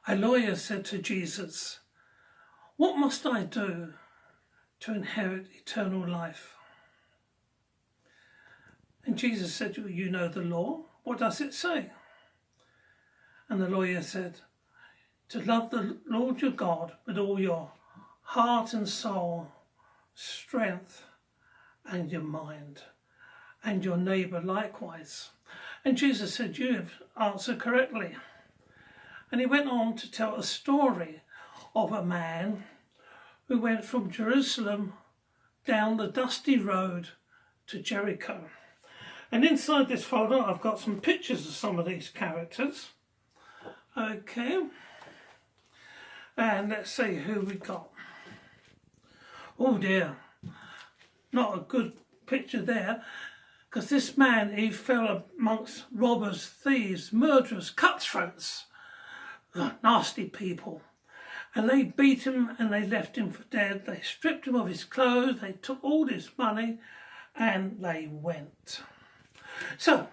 A lawyer said to Jesus, "What must I do to inherit eternal life?" And Jesus said, "You know the law. What does it say?" And the lawyer said, "To love the Lord your God with all your heart and soul, strength and your mind, and your neighbour likewise." And Jesus said, "You have answered correctly." And he went on to tell a story of a man who went from Jerusalem down the dusty road to Jericho. And inside this folder I've got some pictures of some of these characters. Okay. And let's see who we got. Oh dear, not a good picture there, because this man, he fell amongst robbers, thieves, murderers, cutthroats, nasty people. And they beat him and they left him for dead. They stripped him of his clothes, they took all his money and they went. So,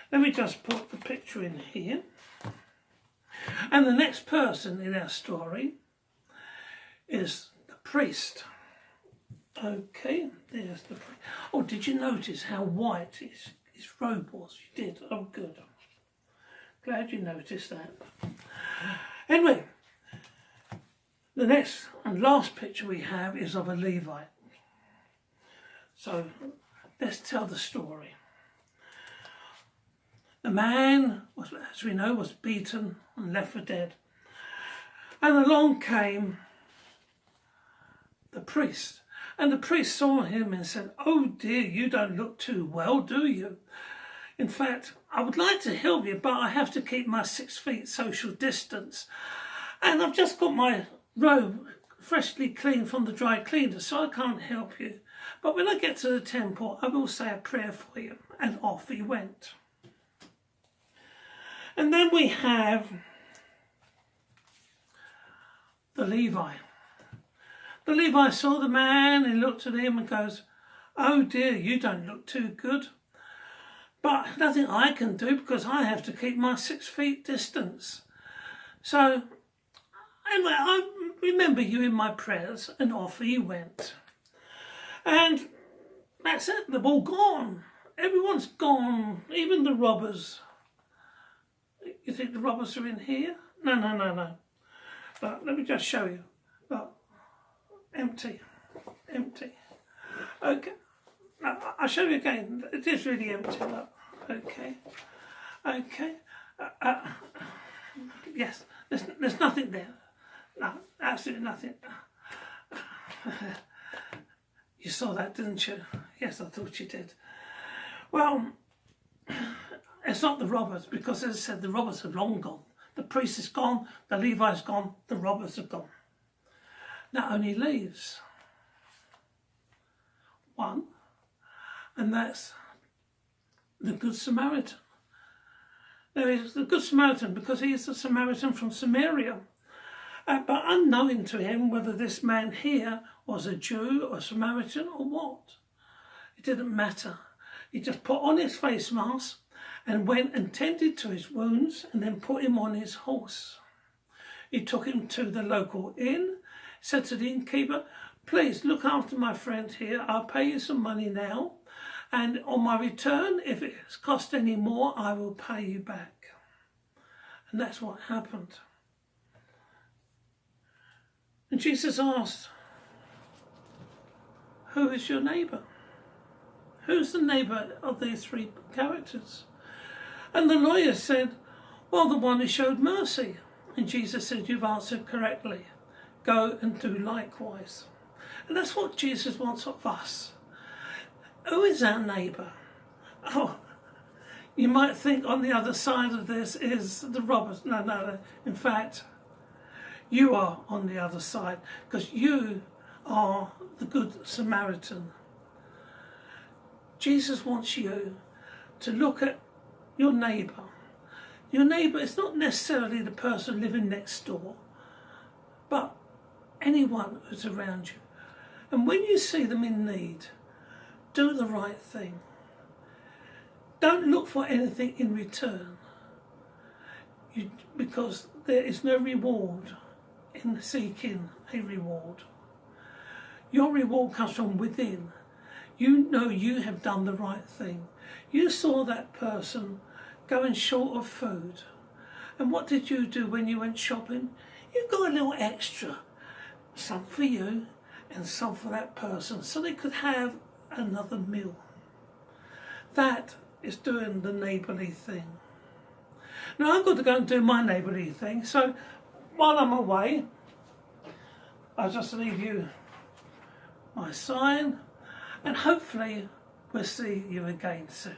let me just put the picture in here. And the next person in our story is the priest. Okay, there's the priest. Oh, did you notice how white his robe was? You did? Oh, good. Glad you noticed that. Anyway, the next and last picture we have is of a Levite. So, let's tell the story. The man, as we know, was beaten and left for dead. And along came the priest. And the priest saw him and said, "Oh dear, you don't look too well, do you? In fact, I would like to help you, but I have to keep my 6 feet social distance. And I've just got my robe freshly cleaned from the dry cleaner, so I can't help you. But when I get to the temple, I will say a prayer for you." And off he went. And then we have the Levi. The Levi saw the man and looked at him and goes, "Oh dear, you don't look too good. But nothing I can do because I have to keep my 6 feet distance. So, anyway, I remember you in my prayers," and off he went. And that's it, they're all gone. Everyone's gone, even the robbers. You think the robbers are in here? No. But let me just show you. Look, empty. Okay, I'll show you again. It is really empty. Look. Okay. Yes, there's nothing there. No, absolutely nothing. You saw that, didn't you? Yes, I thought you did. Well, it's not the robbers, because as I said, the robbers have long gone. The priest is gone, the Levi's gone, the robbers have gone. Now only leaves one, and that's the Good Samaritan. Now he's the Good Samaritan because he is a Samaritan from Samaria. But unknowing to him whether this man here was a Jew or a Samaritan or what. It didn't matter. He just put on his face mask and went and tended to his wounds and then put him on his horse. He took him to the local inn, said to the innkeeper, "Please look after my friend here. I'll pay you some money now. And on my return, if it's cost any more, I will pay you back." And that's what happened. And Jesus asked, "Who is your neighbour? Who's the neighbour of these 3 characters?" And the lawyer said, "Well, the one who showed mercy." And Jesus said, "You've answered correctly. Go and do likewise." And that's what Jesus wants of us. Who is our neighbour? Oh, you might think on the other side of this is the robbers. No. In fact, you are on the other side, because you are the Good Samaritan. Jesus wants you to look at your neighbour. Your neighbour is not necessarily the person living next door, but anyone who's around you. And when you see them in need, do the right thing. Don't look for anything in return. because there is no reward in seeking a reward. Your reward comes from within. You know you have done the right thing. You saw that person going short of food. And what did you do when you went shopping? You got a little extra. Some for you and some for that person, so they could have another meal. That is doing the neighbourly thing. Now I've got to go and do my neighbourly thing, so while I'm away, I'll just leave you my sign, and hopefully we'll see you again soon.